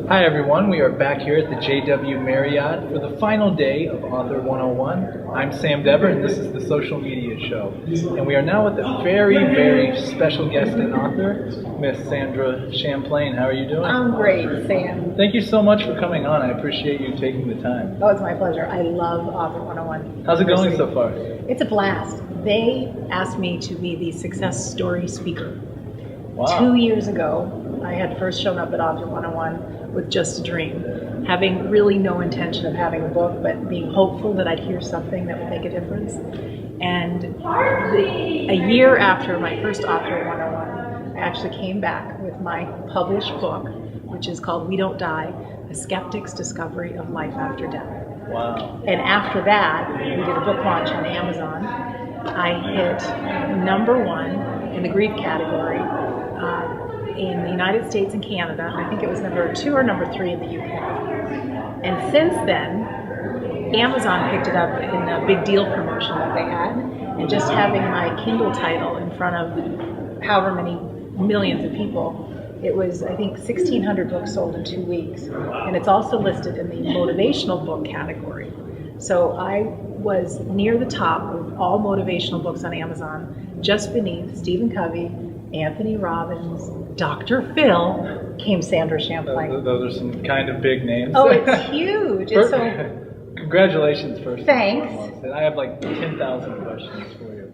Hi everyone, we are back here at the JW Marriott for the final day of Author 101. I'm Sam Dever and this is the Social Media Show. And we are now with a very, very special guest and author, Miss Sandra Champlain. How are you doing? I'm great, Sam. Thank you so much for coming on. I appreciate you taking the time. Oh, it's my pleasure. I love Author 101. How's it going so far? It's a blast. They asked me to be the success story speaker. Wow. 2 years ago, I had first shown up at Author 101 with just a dream, having really no intention of having a book, but being hopeful that I'd hear something that would make a difference. And a year after my first Author 101, I actually came back with my published book, which is called We Don't Die, A Skeptic's Discovery of Life After Death. Wow. And after that, we did a book launch on Amazon. I hit #1 in the grief category in the United States and Canada. I think it was #2 or #3 in the UK. And since then, Amazon picked it up in a big deal promotion that they had. And just having my Kindle title in front of however many millions of people, it was, I think, 1,600 books sold in 2 weeks. And it's also listed in the motivational book category. So I was near the top of all motivational books on Amazon, just beneath Stephen Covey, Anthony Robbins, Dr. Phil, came Sandra Champlain. Those are some kind of big names. Oh, it's huge. It's so. Congratulations first. Thanks. And I have like 10,000 questions for you.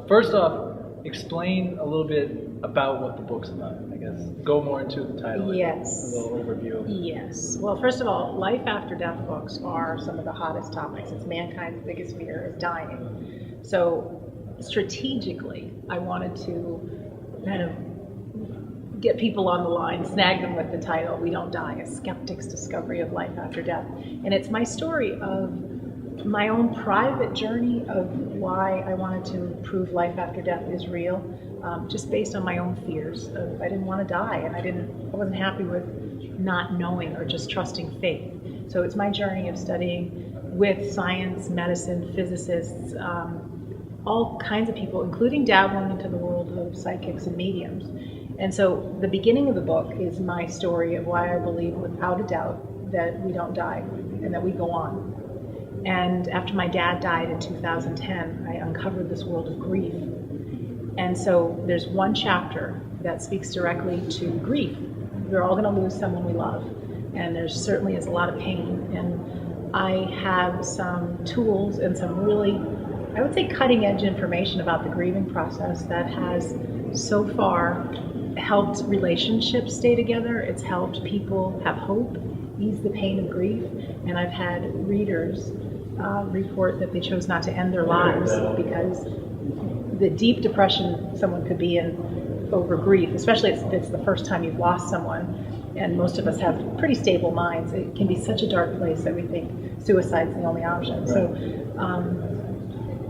First off, explain a little bit about what the book's about, I guess. Go more into the title. Yes. A little overview of it. Yes. Well, first of all, life after death books are some of the hottest topics. It's mankind's biggest fear is dying. So strategically, I wanted to kind of get people on the line, snag them with the title, We Don't Die, A Skeptic's Discovery of Life After Death. And it's my story of my own private journey of why I wanted to prove life after death is real, just based on my own fears. I didn't want to die, and I wasn't happy with not knowing or just trusting faith. So it's my journey of studying with science, medicine, physicists, all kinds of people, including dabbling into the world of psychics and mediums. And so the beginning of the book is my story of why I believe without a doubt that we don't die and that we go on. And after my dad died in 2010, I uncovered this world of grief. And so there's one chapter that speaks directly to grief. We're all going to lose someone we love, and there certainly is a lot of pain. And I have some tools and some really, I would say, cutting edge information about the grieving process that has so far helped relationships stay together. It's helped people have hope, ease the pain of grief. And I've had readers report that they chose not to end their lives because the deep depression someone could be in over grief, especially if it's the first time you've lost someone, and most of us have pretty stable minds, it can be such a dark place that we think suicide's the only option. Right. So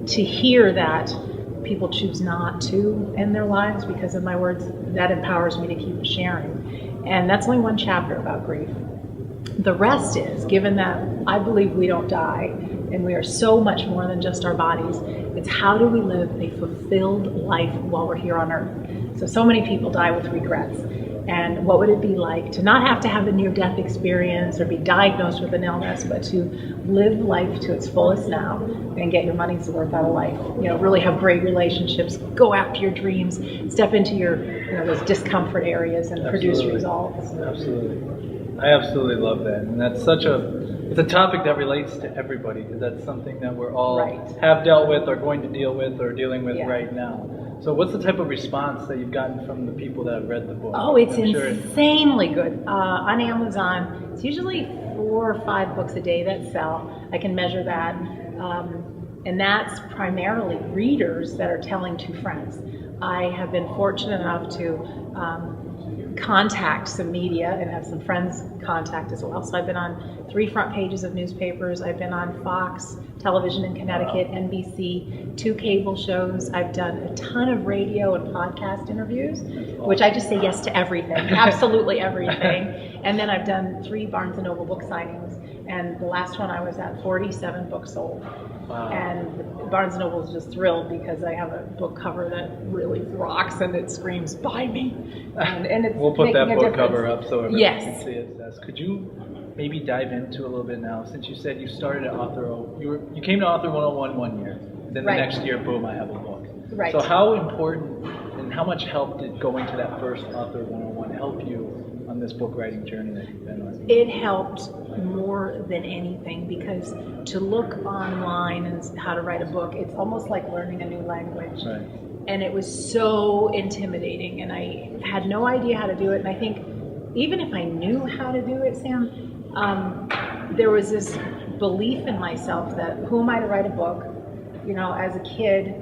to hear that people choose not to end their lives because of my words, that empowers me to keep sharing. And that's only one chapter about grief. The rest is, given that I believe we don't die and we are so much more than just our bodies, it's how do we live a fulfilled life while we're here on earth. So many people die with regrets. And what would it be like to not have to have a near-death experience or be diagnosed with an illness, but to live life to its fullest now and get your money's worth out of life? You know, really have great relationships, go after your dreams, step into your, those discomfort areas and produce results. Absolutely. I absolutely love that. And that's it's a topic that relates to everybody, because that's something that we're all have dealt with, or going to deal with, or dealing with right now. So what's the type of response that you've gotten from the people that have read the book? Oh, it's insanely good. On Amazon, it's usually 4 or 5 books a day that sell. I can measure that. And that's primarily readers that are telling 2 friends. I have been fortunate enough to contact some media and have some friends contact as well. So I've been on 3 front pages of newspapers. I've been on Fox Television in Connecticut, NBC, 2 cable shows. I've done a ton of radio and podcast interviews, which I just say yes to everything, absolutely everything. And then I've done 3 Barnes & Noble book signings. And the last one I was at, 47 books sold. Wow. And Barnes & Noble is just thrilled because I have a book cover that really rocks and it screams, buy me. And it's we'll put that making a book difference. cover up so everyone Yes. can see it. Could you maybe dive into a little bit now, since you said you started at you came to Author 101 one year, then the Right. next year, boom, I have a book. Right. So how important and how much help did going to that first Author 101 help you on this book writing journey that you've been on? It helped more than anything because to look online and how to write a book, it's almost like learning a new language. Right. And it was so intimidating and I had no idea how to do it. And I think even if I knew how to do it, Sam, there was this belief in myself that who am I to write a book? You know, as a kid,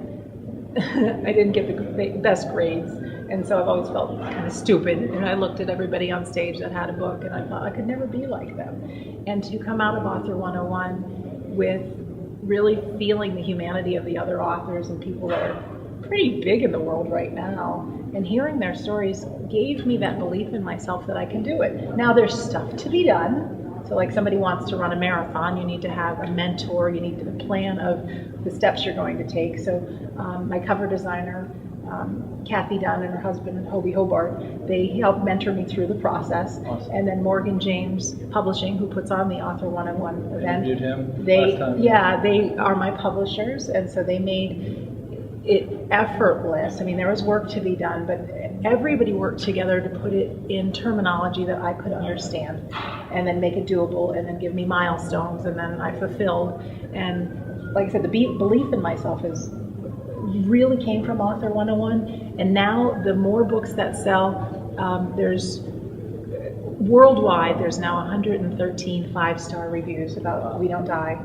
I didn't get the best grades. And so I've always felt kind of stupid. And I looked at everybody on stage that had a book and I thought I could never be like them. And to come out of Author 101 with really feeling the humanity of the other authors and people that are pretty big in the world right now, and hearing their stories gave me that belief in myself that I can do it. Now there's stuff to be done. So like somebody wants to run a marathon, you need to have a mentor, you need a plan of the steps you're going to take. So my cover designer, Kathy Dunn and her husband, Hobie Hobart, they helped mentor me through the process. Awesome. And then Morgan James Publishing, who puts on the Author 101 event. Interviewed him They, last time. yeah, they are my publishers, and so they made it effortless. I mean, there was work to be done, but everybody worked together to put it in terminology that I could understand, and then make it doable, and then give me milestones, and then I fulfilled. And like I said, the belief in myself is really came from Author 101, and now the more books that sell, there's worldwide, there's now 113 5-star reviews about We Don't Die.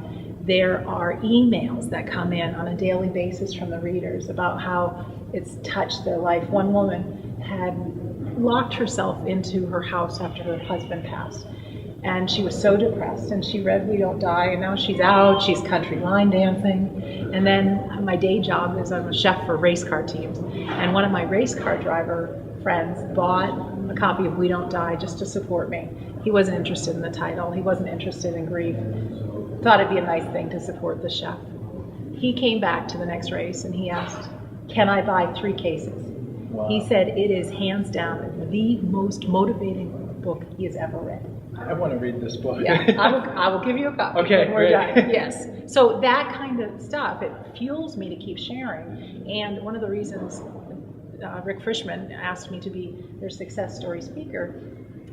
There are emails that come in on a daily basis from the readers about how it's touched their life. One woman had locked herself into her house after her husband passed, and she was so depressed, and she read We Don't Die, and now she's out, she's country line dancing. And then my day job is I'm a chef for race car teams, and one of my race car driver friends bought a copy of We Don't Die just to support me. He wasn't interested in the title, he wasn't interested in grief, thought it'd be a nice thing to support the chef. He came back to the next race and he asked, can I buy 3 cases? Wow. He said it is hands down the most motivating book he has ever read. I want to read this book. Yeah, I will give you a copy Okay, when we're great. done. Yes. So that kind of stuff, it fuels me to keep sharing. And one of the reasons Rick Frischman asked me to be their success story speaker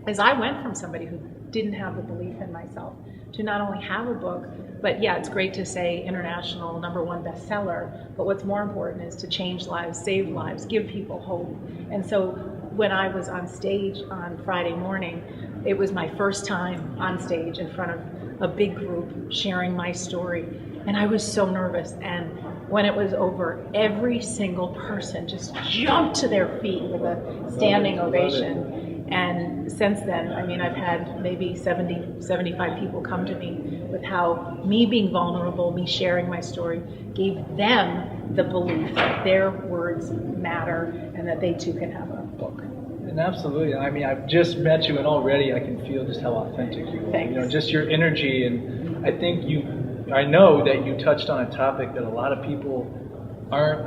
is I went from somebody who didn't have the belief in myself to not only have a book, but yeah, it's great to say international #1 bestseller, but what's more important is to change lives, save lives, give people hope. And so when I was on stage on Friday morning, it was my first time on stage in front of a big group sharing my story, and I was so nervous. And when it was over, every single person just jumped to their feet with a standing ovation. And since then, I mean, I've had maybe 70, 75 people come to me with how me being vulnerable, me sharing my story, gave them the belief that their words matter and that they too can have a book. And absolutely. I mean, I've just met you, and already I can feel just how authentic you are. Thanks. You know, just your energy, and I think I know that you touched on a topic that a lot of people aren't,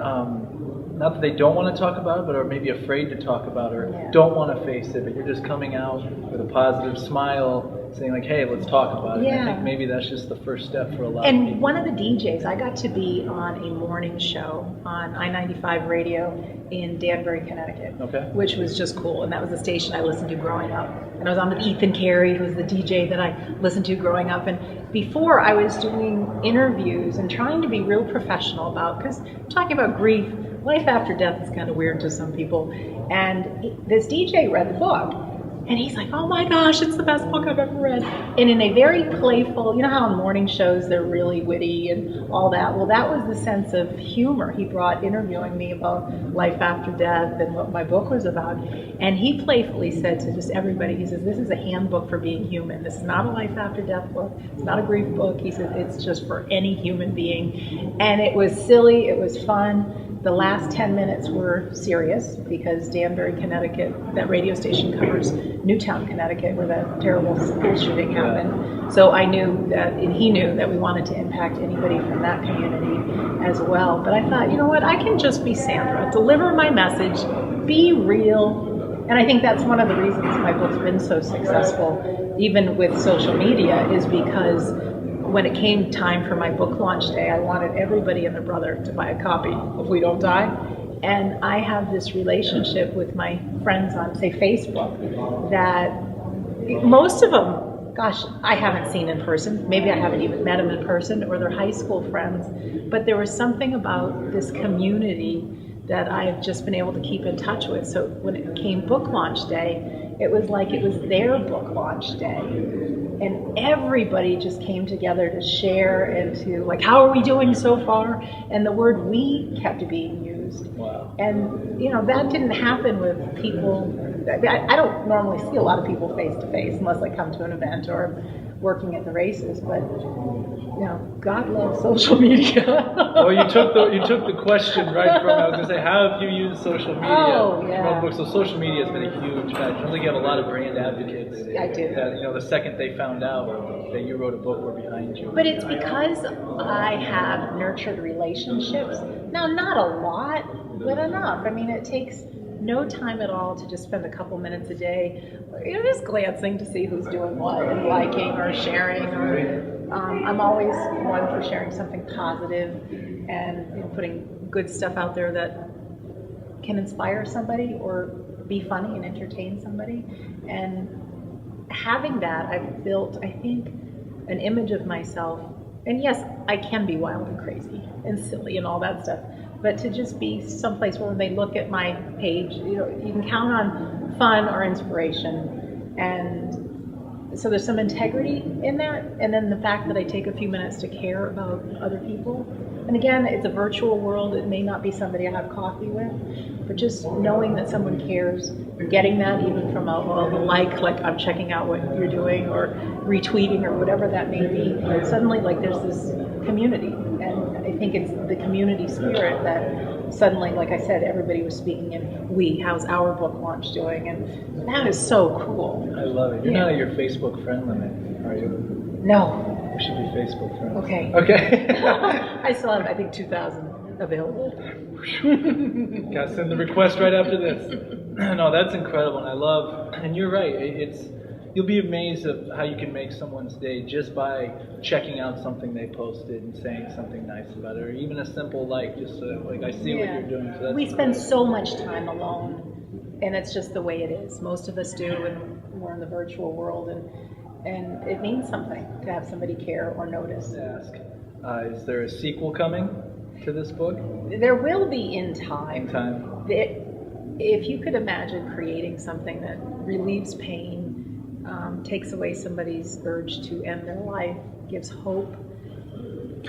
not that they don't want to talk about it, but are maybe afraid to talk about or don't want to face it, but you're just coming out with a positive smile, saying like, hey, let's talk about it. Yeah. And I think maybe that's just the first step for a lot of And people. one of the DJs, I got to be on a morning show on I-95 radio in Danbury, Connecticut, Okay. which was just cool. And that was the station I listened to growing up. And I was on with Ethan Carey, who was the DJ that I listened to growing up. And before I was doing interviews and trying to be real professional about, because talking about grief, life after death is kind of weird to some people. And this DJ read the book. And he's like, oh my gosh, it's the best book I've ever read. And in a very playful, you know how on morning shows they're really witty and all that? Well, that was the sense of humor he brought interviewing me about life after death and what my book was about. And he playfully said to just everybody, he says, this is a handbook for being human. This is not a life after death book. It's not a grief book. He says, it's just for any human being. And it was silly, it was fun. The last 10 minutes were serious because Danbury, Connecticut, that radio station covers Newtown, Connecticut, where that terrible school shooting happened. So I knew that, and he knew that we wanted to impact anybody from that community as well. But I thought, you know what, I can just be Sandra, deliver my message, be real. And I think that's one of the reasons my book's been so successful, even with social media, is because when it came time for my book launch day, I wanted everybody and their brother to buy a copy of We Don't Die. And I have this relationship with my friends on, say, Facebook, that most of them, gosh, I haven't seen in person. Maybe I haven't even met them in person, or they're high school friends. But there was something about this community that I've just been able to keep in touch with. So when it came book launch day, it was like it was their book launch day. And everybody just came together to share and to, like, how are we doing so far? And the word "we" kept being used. Wow. And, you know, that didn't happen with people. I don't normally see a lot of people face to face unless I come to an event or working at the races, but, you know, God loves social media. Well, you took the question right from, I was going to say, how have you used social media? Oh, yeah. So social media has been a huge factor. I think you have a lot of brand advocates. I do. That, you know, the second they found out that you wrote a book, we're behind you. But it's because I have nurtured relationships. Now, not a lot, but enough. I mean, it takes no time at all to just spend a couple minutes a day, you know, just glancing to see who's doing what and liking or sharing. Or I'm always one for sharing something positive and, you know, putting good stuff out there that can inspire somebody or be funny and entertain somebody. And having that, I've built, I think, an image of myself. And yes, I can be wild and crazy and silly and all that stuff. But to just be someplace where when they look at my page, you know, you can count on fun or inspiration. And so there's some integrity in that. And then the fact that I take a few minutes to care about other people. And again, it's a virtual world. It may not be somebody I have coffee with, but just knowing that someone cares, getting that even from a like I'm checking out what you're doing, or retweeting, or whatever that may be. Suddenly, like, there's this community. And I think it's the community spirit that suddenly, like I said, everybody was speaking in we. How's our book launch doing? And that is so cool. I love it. You're not at your Facebook friend limit, are you? No. We should be Facebook friends. Okay. Okay. I still have, I think, 2,000 available. Gotta send the request right after this. No, that's incredible, and I love, and you're right, you'll be amazed at how you can make someone's day just by checking out something they posted and saying something nice about it, or even a simple just like, I see what you're doing. So we spend so much time alone, and it's just the way it is. Most of us do, and we're in the virtual world, and it means something to have somebody care or notice. Ask, is there a sequel coming to this book? There will be in time. In time. If you could imagine creating something that relieves pain, takes away somebody's urge to end their life, gives hope.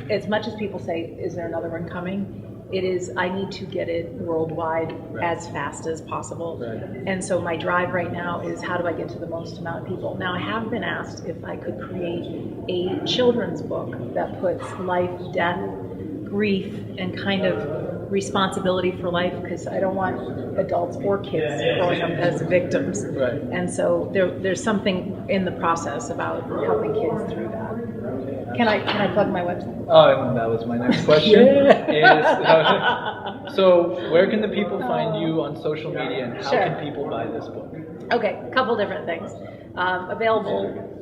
As much as people say, is there another one coming? It is, I need to get it worldwide as fast as possible. Right. And so my drive right now is, how do I get to the most amount of people? Now, I have been asked if I could create a children's book that puts life, death, grief, and kind of responsibility for life, because I don't want adults or kids growing up as victims. Right. And so there's something in the process about helping kids through that. Can I plug my website? Oh, that was my next question. So where can the people find you on social media, and how can people buy this book? Okay, a couple different things. Available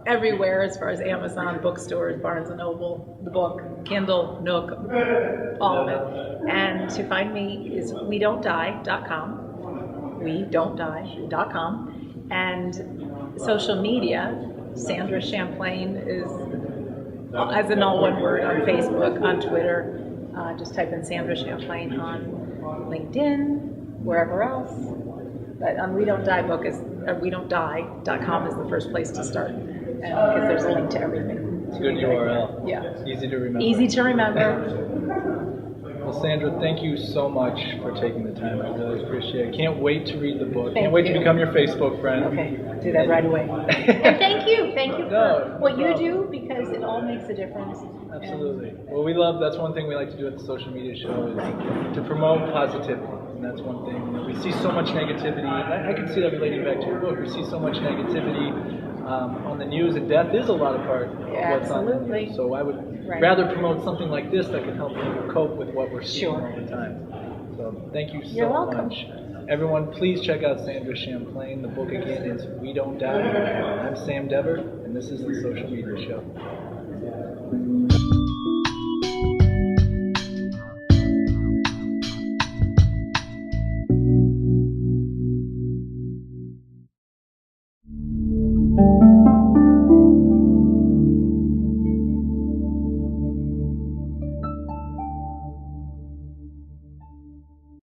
everywhere as far as Amazon, bookstores, Barnes & Noble, the book, Kindle, Nook, all of it. And to find me is WeDon'tDie.com, WeDon'tDie.com. And social media, Sandra Champlain is, as in all one word, on Facebook, on Twitter. Just type in Sandra Champlain on LinkedIn, wherever else. But on We Don't Die book is WeDon'tDie.com is the first place to start, because there's a link to everything. It's a good URL. Yeah. Easy to remember. Easy to remember. Well, Sandra, thank you so much for taking the time. I really appreciate it. Can't wait to read the book. Can't wait to become your Facebook friend. Okay, I'll do that right away. And thank you for what you do, because it all makes a difference. Absolutely. Well, that's one thing we like to do at the social media show is to promote positivity. And that's one thing. We see so much negativity. I can see that relating back to your book. We see so much negativity on the news, and death is a lot of part of what's on the news. So I would rather promote something like this that can help people cope with what we're seeing all the time. So thank you so much. Everyone, please check out Sandra Champlain. The book again is We Don't Die. I'm Sam Dever, and this is the Social Media Show.